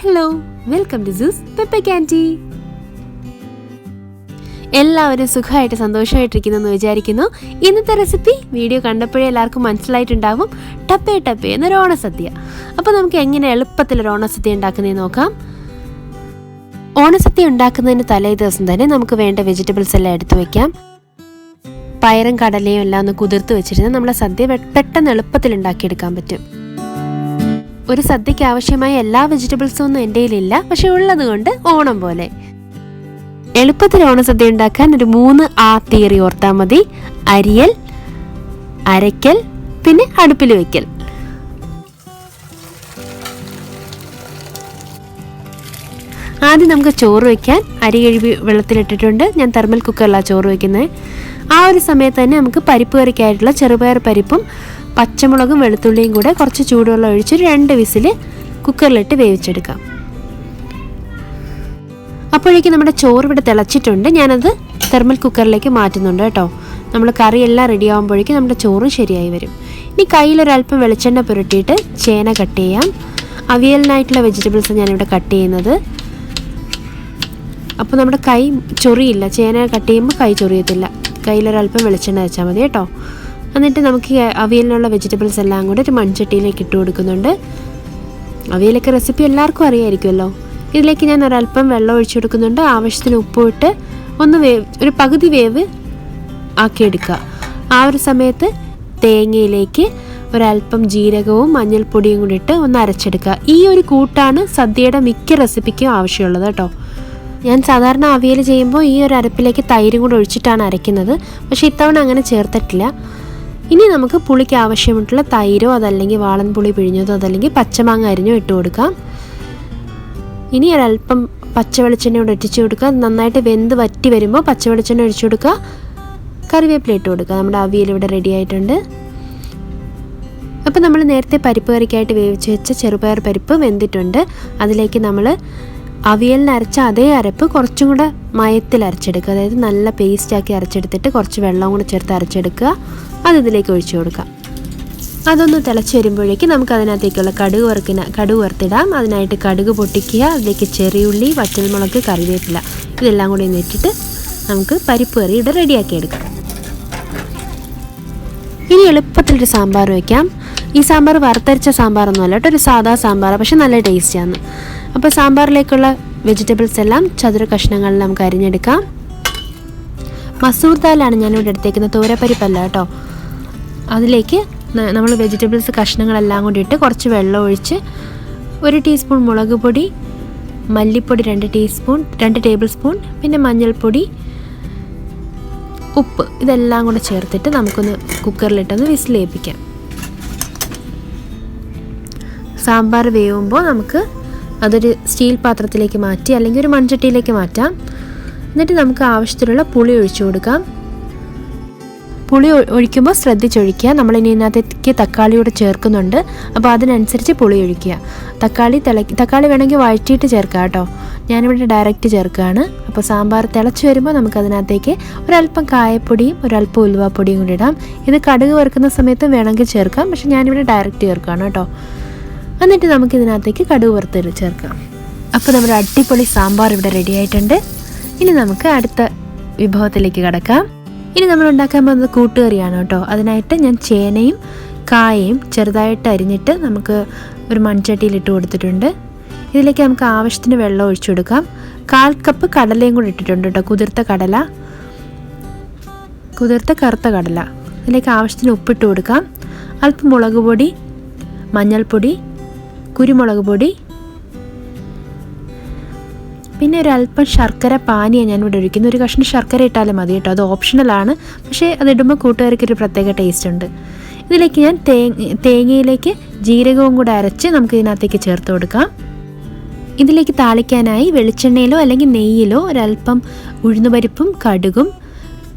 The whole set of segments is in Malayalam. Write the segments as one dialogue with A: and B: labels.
A: Hello, welcome to juice pepper candy. എല്ലാവരും സുഖമായിട്ട് സന്തോഷമായിട്ടിരിക്കുന്നു എന്ന് വിചാരിക്കുന്നു. ഇന്നത്തെ റെസിപ്പി വീഡിയോ കണ്ടപ്പോഴേ എല്ലാവർക്കും മനസ്സിലായിട്ടുണ്ടാവും. ടപ്പേ ടപ്പേ എന്നൊരു ഓണസദ്യ. അപ്പോൾ നമുക്ക് എങ്ങനെ എളുപ്പത്തിലൊരു ഓണസദ്യ ഉണ്ടാക്കുന്നതെന്ന് നോക്കാം. ഓണസദ്യ ഉണ്ടാക്കുന്നതിന് തലേ ദിവസം തന്നെ നമുക്ക് വേണ്ട വെജിറ്റബിൾസ് എല്ലാം എടുത്തു വയ്ക്കാം. പയറും കടലയും എല്ലാം ഒന്ന് കുതിർത്ത് വെച്ചിരുന്ന് നമ്മളെ സദ്യ പെട്ടെന്ന് എളുപ്പത്തിൽ ഉണ്ടാക്കിയെടുക്കാൻ പറ്റും. ഒരു സദ്യക്ക് ആവശ്യമായ എല്ലാ വെജിറ്റബിൾസും ഒന്നും എൻ്റെ കയ്യിലില്ല, പക്ഷെ ഉള്ളത് കൊണ്ട് ഓണം പോലെ എളുപ്പത്തിൽ ഓണസദ്യ ഉണ്ടാക്കാൻ ഒരു 3 തിയറി ഓർത്താൽ മതി. അരിയൽ, അരയ്ക്കൽ, പിന്നെ അടുപ്പിൽ വയ്ക്കൽ. ആദ്യം നമുക്ക് ചോറ് വയ്ക്കാൻ അരി കഴുകി വെള്ളത്തിലിട്ടിട്ടുണ്ട്. ഞാൻ തെർമൽ കുക്കറിലാണ് ചോറ് വയ്ക്കുന്നത്. ആ ഒരു സമയത്ത് തന്നെ നമുക്ക് പരിപ്പ് കറിക്കായിട്ടുള്ള ചെറുപയർ പരിപ്പും പച്ചമുളകും വെളുത്തുള്ളിയും കൂടെ കുറച്ച് ചൂടുവെള്ളം ഒഴിച്ച് 2 വിസിൽ കുക്കറിലിട്ട് വേവിച്ചെടുക്കാം. അപ്പോഴേക്കും നമ്മുടെ ചോറ് ഇവിടെ തിളച്ചിട്ടുണ്ട്. ഞാനത് തെർമൽ കുക്കറിലേക്ക് മാറ്റുന്നുണ്ട് കേട്ടോ. നമ്മൾ കറിയെല്ലാം റെഡി ആകുമ്പോഴേക്കും നമ്മുടെ ചോറും ശരിയായി വരും. ഇനി കയ്യിലൊരല്പം വെളിച്ചെണ്ണ പുരട്ടിയിട്ട് ചേന കട്ട് ചെയ്യാം. അവിയലിനായിട്ടുള്ള വെജിറ്റബിൾസ് ഞാനിവിടെ കട്ട് ചെയ്യുന്നത്. അപ്പോൾ നമ്മുടെ കൈ ചൊറിയില്ല. ചേന കട്ട് ചെയ്യുമ്പോൾ കൈ ചൊറിയത്തില്ല. കയ്യിലൊരല്പം വെളിച്ചെണ്ണ വെച്ചാൽ മതി കേട്ടോ. എന്നിട്ട് നമുക്ക് അവിയലിനുള്ള വെജിറ്റബിൾസ് എല്ലാം കൂടെ ഒരു മൺചട്ടിയിലേക്ക് ഇട്ട് കൊടുക്കുന്നുണ്ട്. അവിയലൊക്കെ റെസിപ്പി എല്ലാവർക്കും അറിയാമായിരിക്കുമല്ലോ. ഇതിലേക്ക് ഞാൻ ഒരല്പം വെള്ളം ഒഴിച്ചു കൊടുക്കുന്നുണ്ട്. ആവശ്യത്തിന് ഉപ്പ് ഇട്ട് ഒരു പകുതി വേവ് ആക്കിയെടുക്കുക. ആ ഒരു സമയത്ത് തേങ്ങയിലേക്ക് ഒരല്പം ജീരകവും മഞ്ഞൾപ്പൊടിയും കൂടി ഇട്ട് ഒന്ന് അരച്ചെടുക്കുക. ഈ ഒരു കൂട്ടാണ് സദ്യയുടെ മിക്ക റെസിപ്പിക്കും ആവശ്യമുള്ളത് കേട്ടോ. ഞാൻ സാധാരണ അവിയൽ ചെയ്യുമ്പോൾ ഈ ഒരു അരപ്പിലേക്ക് തൈരും കൂടി ഒഴിച്ചിട്ടാണ് അരയ്ക്കുന്നത്, പക്ഷേ ഇത്തവണ അങ്ങനെ ചേർത്തിട്ടില്ല. ഇനി നമുക്ക് പുളിക്ക് ആവശ്യമായിട്ടുള്ള തൈരോ അതല്ലെങ്കിൽ വാളൻ പുളി പിഴിഞ്ഞതോ അതല്ലെങ്കിൽ പച്ചമാങ്ങ അരിഞ്ഞോ ഇട്ട് കൊടുക്കാം. ഇനി ഒരല്പം പച്ചവെളിച്ചെണ്ണ കൂടെ ഒറ്റിച്ച് കൊടുക്കുക. നന്നായിട്ട് വെന്ത് വറ്റി വരുമ്പോൾ പച്ചവെളിച്ചെണ്ണ ഒഴിച്ചു കൊടുക്കുക. കറിവേപ്പില ഇട്ട് കൊടുക്കുക. നമ്മുടെ അവിയൽ ഇവിടെ റെഡി ആയിട്ടുണ്ട്. അപ്പോൾ നമ്മൾ നേരത്തെ പരിപ്പ് കറിക്കായിട്ട് വേവിച്ച് വെച്ച ചെറുപയർ പരിപ്പ് വെന്തിട്ടുണ്ട്. അതിലേക്ക് നമ്മൾ അവിയലിന് അരച്ച അതേ അരപ്പ് കുറച്ചും കൂടെ മയത്തിൽ അരച്ചെടുക്കുക. അതായത് നല്ല പേസ്റ്റാക്കി അരച്ചെടുത്തിട്ട് കുറച്ച് വെള്ളം കൂടെ ചേർത്ത് അരച്ചെടുക്കുക. അത് ഇതിലേക്ക് ഒഴിച്ചു കൊടുക്കാം. അതൊന്ന് തിളച്ച് വരുമ്പോഴേക്കും നമുക്ക് അതിനകത്തേക്കുള്ള കടുക് വറുത്തിടാം. അതിനായിട്ട് കടുക് പൊട്ടിക്കുക. അതിലേക്ക് ചെറിയുള്ളി, വറ്റൽമുളക്, കറിവേപ്പില ഇതെല്ലാം കൂടി ഇട്ടിട്ട് നമുക്ക് പരിപ്പ് കറി ഇവിടെ റെഡിയാക്കി എടുക്കാം. ഇനി എളുപ്പത്തിലൊരു സാമ്പാർ വയ്ക്കാം. ഈ സാമ്പാർ വറുത്തരച്ച സാമ്പാറൊന്നുമല്ല കേട്ടോ, ഒരു സാധാ സാമ്പാർ, പക്ഷെ നല്ല ടേസ്റ്റിയാണ്. അപ്പോൾ സാമ്പാറിലേക്കുള്ള വെജിറ്റബിൾസ് എല്ലാം ചതുര കഷ്ണങ്ങളിൽ നമുക്ക് അരിഞ്ഞെടുക്കാം. മസൂർ ദാലാണ് ഞാനിവിടെ എടുത്തേക്കുന്നത്, തോരപ്പരിപ്പല്ല കേട്ടോ. അതിലേക്ക് നമ്മൾ വെജിറ്റബിൾസ് കഷ്ണങ്ങളെല്ലാം കൂടി ഇട്ട് കുറച്ച് വെള്ളം ഒഴിച്ച് 1 ടീസ്പൂൺ മുളക് പൊടി, മല്ലിപ്പൊടി 2 ടേബിൾ സ്പൂൺ, പിന്നെ മഞ്ഞൾപ്പൊടി, ഉപ്പ് ഇതെല്ലാം കൂടെ ചേർത്തിട്ട് നമുക്കൊന്ന് കുക്കറിലിട്ടൊന്ന് വിസിലേൽപ്പിക്കാം. സാമ്പാർ വേവുമ്പോൾ നമുക്ക് അതൊരു സ്റ്റീൽ പാത്രത്തിലേക്ക് മാറ്റി അല്ലെങ്കിൽ ഒരു മൺചട്ടിയിലേക്ക് മാറ്റാം. എന്നിട്ട് നമുക്ക് ആവശ്യത്തിലുള്ള പുളി ഒഴിച്ചു കൊടുക്കാം. പുളി ഒഴിക്കുമ്പോൾ ശ്രദ്ധിച്ചൊഴിക്കുക. നമ്മളിനി ഇതിനകത്തേക്ക് തക്കാളി കൂടെ ചേർക്കുന്നുണ്ട്, അപ്പോൾ അതിനനുസരിച്ച് പുളി ഒഴിക്കുക. തക്കാളി വേണമെങ്കിൽ വഴറ്റിയിട്ട് ചേർക്കുക കേട്ടോ. ഞാനിവിടെ ഡയറക്റ്റ് ചേർക്കുകയാണ്. അപ്പോൾ സാമ്പാർ തിളച്ച് വരുമ്പോൾ നമുക്കതിനകത്തേക്ക് ഒരല്പം കായപ്പൊടിയും ഒരല്പം ഉലുവാപ്പൊടിയും കൂടി ഇടാം. ഇത് കടുക് വറുക്കുന്ന സമയത്ത് വേണമെങ്കിൽ ചേർക്കാം, പക്ഷെ ഞാനിവിടെ ഡയറക്റ്റ് ചേർക്കുകയാണ് കേട്ടോ. എന്നിട്ട് നമുക്കിതിനകത്തേക്ക് കടുക് വറുത്ത് ചേർക്കാം. അപ്പോൾ നമ്മുടെ അടിപൊളി സാമ്പാർ ഇവിടെ റെഡി ആയിട്ടുണ്ട്. ഇനി നമുക്ക് അടുത്ത വിഭവത്തിലേക്ക് കടക്കാം. ഇനി നമ്മൾ ഉണ്ടാക്കാൻ പോകുന്നത് കൂട്ടുകറിയാണ് കേട്ടോ. അതിനായിട്ട് ഞാൻ ചേനയും കായയും ചെറുതായിട്ട് അരിഞ്ഞിട്ട് നമുക്ക് ഒരു മൺചട്ടിയിലിട്ട് കൊടുത്തിട്ടുണ്ട്. ഇതിലേക്ക് നമുക്ക് ആവശ്യത്തിന് വെള്ളം ഒഴിച്ചു കൊടുക്കാം. 1/4 കപ്പ് കടലയും കൂടി ഇട്ടിട്ടുണ്ട് കേട്ടോ, കുതിർത്ത കറുത്ത കടല. ഇതിലേക്ക് ആവശ്യത്തിന് ഉപ്പിട്ട് കൊടുക്കാം. അല്പം മുളക് പൊടി, മഞ്ഞൾപ്പൊടി, കുരുമുളക് പൊടി, പിന്നെ ഒരല്പം ശർക്കര പാനിയാണ് ഞാനിവിടെ ഒഴിക്കുന്നത്. ഒരു കഷ്ണം ശർക്കര ഇട്ടാലും മതി കേട്ടോ, അത് ഓപ്ഷണലാണ്. പക്ഷേ അതിടുമ്പോൾ കൂട്ടുകാർക്കൊരു പ്രത്യേക ടേസ്റ്റ് ഉണ്ട്. ഇതിലേക്ക് ഞാൻ തേങ്ങയിലേക്ക് ജീരകവും കൂടെ അരച്ച് നമുക്ക് ഇതിനകത്തേക്ക് ചേർത്ത് കൊടുക്കാം. ഇതിലേക്ക് താളിക്കാനായി വെളിച്ചെണ്ണയിലോ അല്ലെങ്കിൽ നെയ്യിലോ ഒരല്പം ഉഴുന്നുപരിപ്പും കടുകും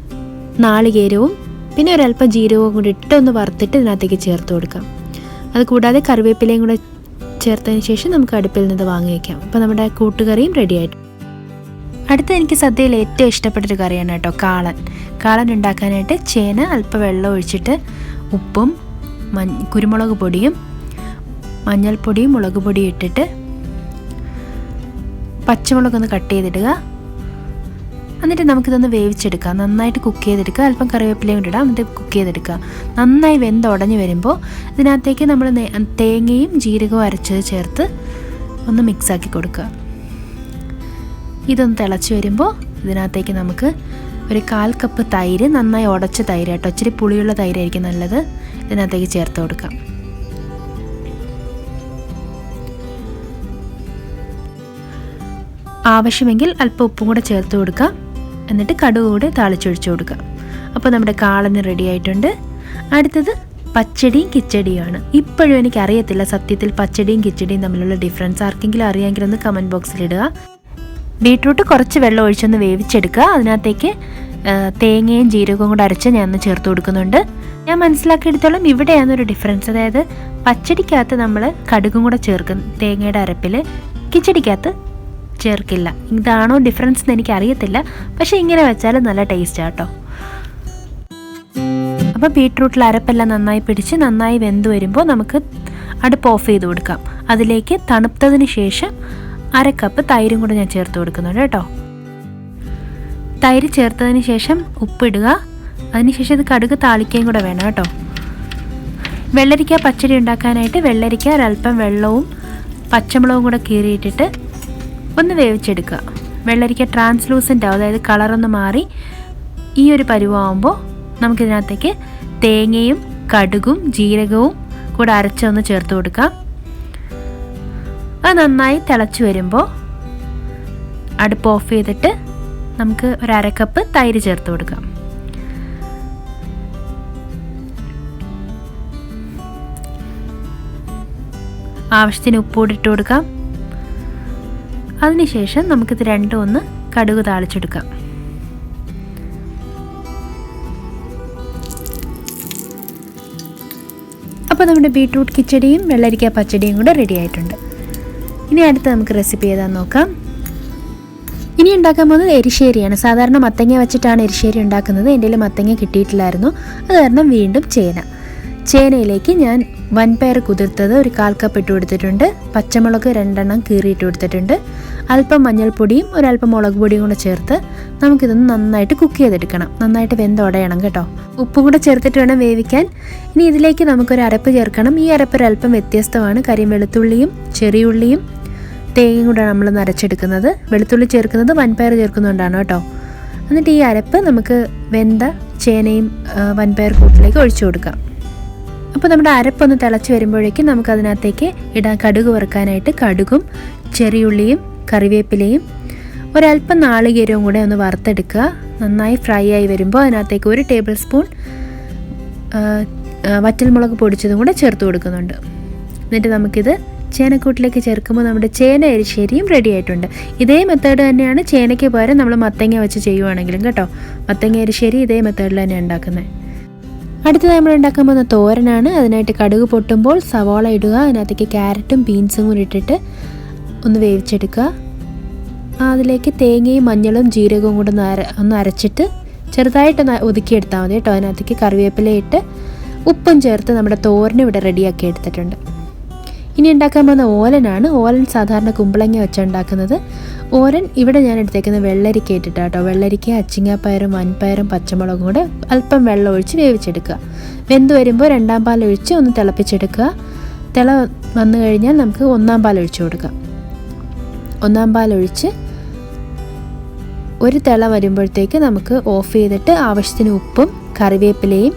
A: നാളികേരവും പിന്നെ ഒരല്പം ജീരകവും കൂടി ഇട്ട് ഒന്ന് വറുത്തിട്ട് ഇതിനകത്തേക്ക് ചേർത്ത് കൊടുക്കാം. അതുകൂടാതെ കറിവേപ്പിലയും കൂടെ ചേർത്തതിന് ശേഷം നമുക്ക് അടുപ്പിൽ നിന്ന് വാങ്ങി വയ്ക്കാം. അപ്പോൾ നമ്മുടെ കൂട്ടുകറിയും റെഡി ആയിട്ട്. അടുത്ത എനിക്ക് സദ്യയിൽ ഏറ്റവും ഇഷ്ടപ്പെട്ടൊരു കറിയാണ് കേട്ടോ, കാളൻ ഉണ്ടാക്കാനായിട്ട് ചേന അല്പം വെള്ളം ഒഴിച്ചിട്ട് ഉപ്പും കുരുമുളക് പൊടിയും മഞ്ഞൾപ്പൊടിയും മുളക് പൊടിയും ഇട്ടിട്ട് പച്ചമുളകൊന്ന് കട്ട് ചെയ്തിടുക. എന്നിട്ട് നമുക്കിതൊന്ന് വേവിച്ചെടുക്കാം. നന്നായിട്ട് കുക്ക് ചെയ്തെടുക്കുക. അല്പം കറിവേപ്പിലയും കൂടി ഇടാം. എന്നിട്ട് കുക്ക് ചെയ്തെടുക്കുക. നന്നായി വെന്തുടഞ്ഞ് വരുമ്പോൾ ഇതിനകത്തേക്ക് നമ്മൾ തേങ്ങയും ജീരകവും അരച്ചത് ചേർത്ത് ഒന്ന് മിക്സാക്കി കൊടുക്കുക. ഇതൊന്ന് തിളച്ച് വരുമ്പോൾ ഇതിനകത്തേക്ക് നമുക്ക് ഒരു 1/4 കപ്പ് തൈര്, നന്നായി ഉടച്ച തൈര് കേട്ടോ, ഇച്ചിരി പുളിയുള്ള തൈരായിരിക്കും നല്ലത്, ഇതിനകത്തേക്ക് ചേർത്ത് കൊടുക്കാം. ആവശ്യമെങ്കിൽ അല്പം ഉപ്പും കൂടെ ചേർത്ത് കൊടുക്കാം. എന്നിട്ട് കടുക് കൂടെ താളിച്ചൊഴിച്ച് കൊടുക്കാം. അപ്പോൾ നമ്മുടെ കാളന് റെഡി ആയിട്ടുണ്ട്. അടുത്തത് പച്ചടിയും കിച്ചടിയുമാണ്. ഇപ്പോഴും എനിക്കറിയത്തില്ല സത്യത്തിൽ പച്ചടിയും കിച്ചടിയും തമ്മിലുള്ള ഡിഫറൻസ്. ആർക്കെങ്കിലും അറിയാമെങ്കിൽ ഒന്ന് കമൻറ്റ് ബോക്സിലിടുക. ബീട്രൂട്ട് കുറച്ച് വെള്ളം ഒഴിച്ചൊന്ന് വേവിച്ചെടുക്കുക. അതിനകത്തേക്ക് തേങ്ങയും ജീരകവും കൂടെ അരച്ച് ഞാൻ ഒന്ന് ചേർത്ത് കൊടുക്കുന്നുണ്ട്. ഞാൻ മനസ്സിലാക്കിയെടുത്തോളം ഇവിടെയാണ് ഒരു ഡിഫറൻസ്. അതായത് പച്ചടിക്കകത്ത് നമ്മൾ കടുകും കൂടെ ചേർക്കും തേങ്ങയുടെ അരപ്പിൽ, കിച്ചടിക്കകത്ത് ചേർക്കില്ല. ഇതാണോ ഡിഫറൻസ് എന്ന് എനിക്കറിയത്തില്ല, പക്ഷേ ഇങ്ങനെ വെച്ചാൽ നല്ല ടേസ്റ്റാണ് കേട്ടോ. അപ്പോൾ ബീട്രൂട്ടിൽ അരപ്പെല്ലാം നന്നായി പിടിച്ച് നന്നായി വെന്ത് വരുമ്പോൾ നമുക്ക് അടുപ്പ് ഓഫ് ചെയ്ത് കൊടുക്കാം. അതിലേക്ക് തണുത്തതിന് ശേഷം 1/2 കപ്പ് തൈരും കൂടെ ഞാൻ ചേർത്ത് കൊടുക്കുന്നുണ്ട് കേട്ടോ. തൈര് ചേർത്തതിന് ശേഷം ഉപ്പിടുക. അതിനുശേഷം ഇത് കടുക് താളിക്കുകയും കൂടെ വേണം കേട്ടോ. വെള്ളരിക്ക പച്ചടി ഉണ്ടാക്കാനായിട്ട് വെള്ളരിക്ക ഒരല്പം വെള്ളവും പച്ചമുളകും കൂടെ കീറിയിട്ടിട്ട് ഒന്ന് വേവിച്ചെടുക്കുക. വെള്ളരിക്ക ട്രാൻസ്ലൂസൻ്റ് ആവും, അതായത് കളറൊന്ന് മാറി ഈ ഒരു പരുവാകുമ്പോൾ നമുക്കിതിനകത്തേക്ക് തേങ്ങയും കടുകും ജീരകവും കൂടെ അരച്ചൊന്ന് ചേർത്ത് കൊടുക്കാം. അത് നന്നായി തിളച്ച് വരുമ്പോൾ അടുപ്പ് ഓഫ് ചെയ്തിട്ട് നമുക്ക് ഒരു 1/2 കപ്പ് തൈര് ചേർത്ത് കൊടുക്കാം. ആവശ്യത്തിന് ഉപ്പ് കൂടി ഇട്ട് കൊടുക്കാം. അതിനുശേഷം നമുക്കിത് രണ്ടും ഒന്ന് കടുക് താളിച്ചെടുക്കാം. അപ്പോൾ നമ്മുടെ ബീട്രൂട്ട് കിച്ചടിയും വെള്ളരിക്ക പച്ചടിയും കൂടെ റെഡി ആയിട്ടുണ്ട്. ഇനി അടുത്ത് നമുക്ക് റെസിപ്പി ചെയ്താൽ നോക്കാം. ഇനി ഉണ്ടാക്കാൻ പോകുന്നത് എരിശ്ശേരിയാണ്. സാധാരണ മത്തങ്ങ വെച്ചിട്ടാണ് എരിശ്ശേരി ഉണ്ടാക്കുന്നത്. എൻ്റെ കയ്യിൽ മത്തങ്ങ കിട്ടിയിട്ടില്ലായിരുന്നു, അത് കാരണം വീണ്ടും ചേനയിലേക്ക് ഞാൻ വൻപയർ കുതിർത്തത് ഒരു 1/4 കപ്പ് ഇട്ട് കൊടുത്തിട്ടുണ്ട്. പച്ചമുളക് 2 എണ്ണം കീറിയിട്ട് കൊടുത്തിട്ടുണ്ട്. അല്പം മഞ്ഞൾപ്പൊടിയും ഒരല്പം മുളക് പൊടിയും കൂടെ ചേർത്ത് നമുക്കിതൊന്ന് നന്നായിട്ട് കുക്ക് ചെയ്തെടുക്കണം. നന്നായിട്ട് വെന്തുടയണം കേട്ടോ. ഉപ്പും കൂടെ ചേർത്തിട്ട് വേണം വേവിക്കാൻ. ഇനി ഇതിലേക്ക് നമുക്കൊരു അരപ്പ് ചേർക്കണം. ഈ അരപ്പ് ഒരല്പം വ്യത്യസ്തമാണ്. കാര്യം വെളുത്തുള്ളിയും ചെറിയുള്ളിയും തേങ്ങയും കൂടെ നമ്മൾ നരച്ചെടുക്കുന്നത്. വെളുത്തുള്ളി ചേർക്കുന്നത് വൻപയർ ചേർക്കുന്നുകൊണ്ടാണ് കേട്ടോ. എന്നിട്ട് ഈ അരപ്പ് നമുക്ക് വെന്ത ചേനയും വൻപയർ കൂട്ടിലേക്ക് ഒഴിച്ചു കൊടുക്കാം. അപ്പോൾ നമ്മുടെ അരപ്പൊന്ന് തിളച്ച് വരുമ്പോഴേക്കും നമുക്കതിനകത്തേക്ക് ഇടാൻ കടുക് വറുക്കാനായിട്ട് കടുകും ചെറിയുള്ളിയും കറിവേപ്പിലയും ഒരല്പം നാളികേരവും കൂടെ ഒന്ന് വറുത്തെടുക്കുക. നന്നായി ഫ്രൈ ആയി വരുമ്പോൾ അതിനകത്തേക്ക് 1 ടേബിൾ സ്പൂൺ വറ്റൽമുളക് പൊടിച്ചതും കൂടെ ചേർത്ത് കൊടുക്കുന്നുണ്ട്. എന്നിട്ട് നമുക്കിത് ചേനക്കൂട്ടിലേക്ക് ചേർക്കുമ്പോൾ നമ്മുടെ ചേന എരിശ്ശേരിയും റെഡി ആയിട്ടുണ്ട്. ഇതേ മെത്തേഡ് തന്നെയാണ് ചേനയ്ക്ക് പകരം നമ്മൾ മത്തങ്ങ വെച്ച് ചെയ്യുവാണെങ്കിലും കേട്ടോ. മത്തങ്ങ എരിശ്ശേരി ഇതേ മെത്തേഡിൽ തന്നെ ഉണ്ടാക്കുന്നത്. അടുത്തത് നമ്മൾ ഉണ്ടാക്കാൻ പോകുന്ന തോരനാണ്. അതിനായിട്ട് കടുക് പൊട്ടുമ്പോൾ സവാള ഇടുക. അതിനകത്തേക്ക് ക്യാരറ്റും ബീൻസും കൂടി ഇട്ടിട്ട് ഒന്ന് വേവിച്ചെടുക്കുക. അതിലേക്ക് തേങ്ങയും മഞ്ഞളും ജീരകവും കൂടെ ഒന്ന് അരച്ചിട്ട് ചെറുതായിട്ടൊന്ന് ഒതുക്കിയെടുത്താൽ മതി കേട്ടോ. അതിനകത്തേക്ക് കറിവേപ്പില ഇട്ട് ഉപ്പും ചേർത്ത് നമ്മുടെ തോരന് ഇവിടെ റെഡിയാക്കി എടുത്തിട്ടുണ്ട്. ഇനി ഉണ്ടാക്കാൻ പോകുന്ന ഓലനാണ്. ഓലൻ സാധാരണ കുമ്പളങ്ങ വെച്ചാണ് ഉണ്ടാക്കുന്നത്. ഓലൻ ഇവിടെ ഞാൻ എടുത്തേക്കുന്നത് വെള്ളരിക്ക ഇട്ടിട്ടാണ് കേട്ടോ. വെള്ളരിക്ക, അച്ചിങ്ങാപ്പയറും വൻപയറും പച്ചമുളകും കൂടെ അല്പം വെള്ളം ഒഴിച്ച് വേവിച്ചെടുക്കുക. വെന്ത് വരുമ്പോൾ 2ാം പാൽ ഒഴിച്ച് ഒന്ന് തിളപ്പിച്ചെടുക്കുക. തിള വന്നു കഴിഞ്ഞാൽ നമുക്ക് 1ാം പാൽ ഒഴിച്ച് കൊടുക്കാം. 1ാം പാൽ ഒഴിച്ച് ഒരു തിള വരുമ്പോഴത്തേക്ക് നമുക്ക് ഓഫ് ചെയ്തിട്ട് ആവശ്യത്തിന് ഉപ്പും കറിവേപ്പിലയും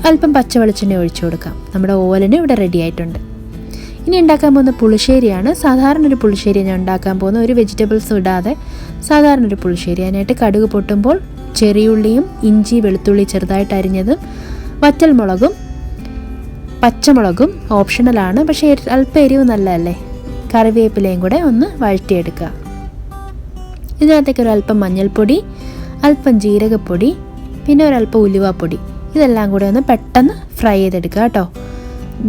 A: അല്പം പച്ചവെളിച്ചെണ്ണ ഒഴിച്ചു കൊടുക്കാം. നമ്മുടെ ഓലന് ഇവിടെ റെഡി ആയിട്ടുണ്ട്. ഇനി ഉണ്ടാക്കാൻ പോകുന്ന പുളിശ്ശേരിയാണ്. സാധാരണ ഒരു പുളിശ്ശേരി ഞാൻ ഉണ്ടാക്കാൻ പോകുന്ന ഒരു വെജിറ്റബിൾസും ഇടാതെ സാധാരണ ഒരു പുളിശ്ശേരി. അതിനായിട്ട് കടുക് പൊട്ടുമ്പോൾ ചെറിയുള്ളിയും ഇഞ്ചി വെളുത്തുള്ളി ചെറുതായിട്ട് അരിഞ്ഞതും വറ്റൽമുളകും പച്ചമുളകും ഓപ്ഷണലാണ്, പക്ഷേ അല്പം എരിവ് നല്ലതല്ലേ. കറിവേപ്പിലയും കൂടെ ഒന്ന് വഴറ്റിയെടുക്കുക. ഇതിനകത്തേക്ക് ഒരല്പം മഞ്ഞൾപ്പൊടി, അല്പം ജീരകപ്പൊടി, പിന്നെ ഒരല്പം ഉലുവാപ്പൊടി, ഇതെല്ലാം കൂടെ ഒന്ന് പെട്ടെന്ന് ഫ്രൈ ചെയ്തെടുക്കുക കേട്ടോ.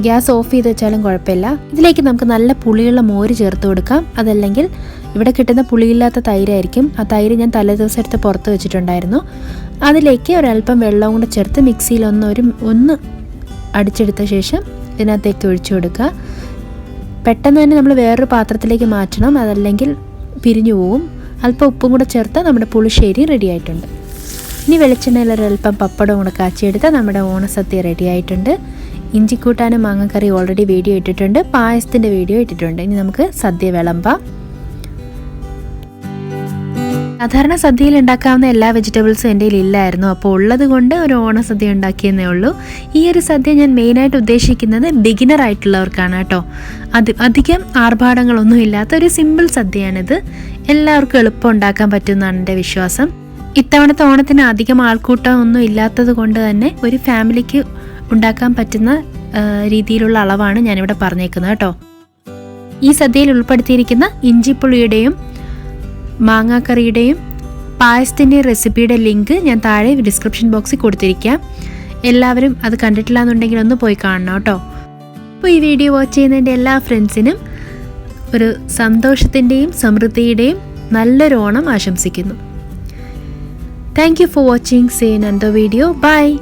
A: ഗ്യാസ് ഓഫ് ചെയ്ത് വെച്ചാലും കുഴപ്പമില്ല. ഇതിലേക്ക് നമുക്ക് നല്ല പുളിയുള്ള മോര് ചേർത്ത് കൊടുക്കാം. അതല്ലെങ്കിൽ ഇവിടെ കിട്ടുന്ന പുളിയില്ലാത്ത തൈരായിരിക്കും. ആ തൈര് ഞാൻ തലേദിവസം എടുത്ത് പുറത്ത് വെച്ചിട്ടുണ്ടായിരുന്നു. അതിലേക്ക് ഒരല്പം വെള്ളവും കൂടെ ചേർത്ത് മിക്സിയിൽ ഒന്ന് അടിച്ചെടുത്ത ശേഷം ഇതിനകത്തേക്ക് ഒഴിച്ചു കൊടുക്കുക. പെട്ടെന്ന് തന്നെ നമ്മൾ വേറൊരു പാത്രത്തിലേക്ക് മാറ്റണം. അതല്ലെങ്കിൽ പിരിഞ്ഞു പോവും. അല്പം ഉപ്പും കൂടെ ചേർത്താൽ നമ്മുടെ പുളിശ്ശേരി റെഡി ആയിട്ടുണ്ട്. ഇനി വെളിച്ചെണ്ണയിൽ ഒരൽപ്പം പപ്പടവും കൂടെ കാച്ചിയെടുത്താൽ നമ്മുടെ ഓണസദ്യ റെഡി ആയിട്ടുണ്ട്. ഇഞ്ചിക്കൂട്ടാനും മാങ്ങക്കറി ഓൾറെഡി വീഡിയോ ഇട്ടിട്ടുണ്ട്, പായസത്തിൻ്റെ വീഡിയോ ഇട്ടിട്ടുണ്ട്. ഇനി നമുക്ക് സദ്യ വിളമ്പാം. സാധാരണ സദ്യയിൽ ഉണ്ടാക്കാവുന്ന എല്ലാ വെജിറ്റബിൾസും എൻ്റെ കയ്യിൽ ഇല്ലായിരുന്നു. അപ്പോൾ ഉള്ളത് കൊണ്ട് ഒരു ഓണസദ്യ ഉണ്ടാക്കിയെന്നേ ഉള്ളൂ. ഈ ഒരു സദ്യ ഞാൻ മെയിനായിട്ട് ഉദ്ദേശിക്കുന്നത് ബിഗിനർ ആയിട്ടുള്ളവർക്കാണ് കേട്ടോ. അധികം ആർഭാടങ്ങളൊന്നും ഇല്ലാത്ത ഒരു സിമ്പിൾ സദ്യയാണിത്. എല്ലാവർക്കും എളുപ്പം ഉണ്ടാക്കാൻ പറ്റുമെന്നാണ് എൻ്റെ വിശ്വാസം. ഇത്തവണത്തെ ഓണത്തിന് അധികം ആൾക്കൂട്ടം ഒന്നും ഇല്ലാത്തത് കൊണ്ട് തന്നെ ഒരു ഫാമിലിക്ക് ഉണ്ടാക്കാൻ പറ്റുന്ന രീതിയിലുള്ള അളവാണ് ഞാനിവിടെ പറഞ്ഞേക്കുന്നത് കേട്ടോ. ഈ സദ്യയിൽ ഉൾപ്പെടുത്തിയിരിക്കുന്ന ഇഞ്ചിപ്പുളിയുടെയും മാങ്ങാക്കറിയുടെയും പായസത്തിൻ്റെയും റെസിപ്പിയുടെ ലിങ്ക് ഞാൻ താഴെ ഡിസ്ക്രിപ്ഷൻ ബോക്സിൽ കൊടുത്തിരിക്കാം. എല്ലാവരും അത് കണ്ടിട്ടില്ല എന്നുണ്ടെങ്കിൽ ഒന്ന് പോയി കാണണം കേട്ടോ. അപ്പോൾ ഈ വീഡിയോ വാച്ച് ചെയ്യുന്നതിൻ്റെ എല്ലാ ഫ്രണ്ട്സിനും ഒരു സന്തോഷത്തിൻ്റെയും സമൃദ്ധിയുടെയും നല്ലൊരു ഓണം ആശംസിക്കുന്നു. Thank you for watching. See you in another video. Bye.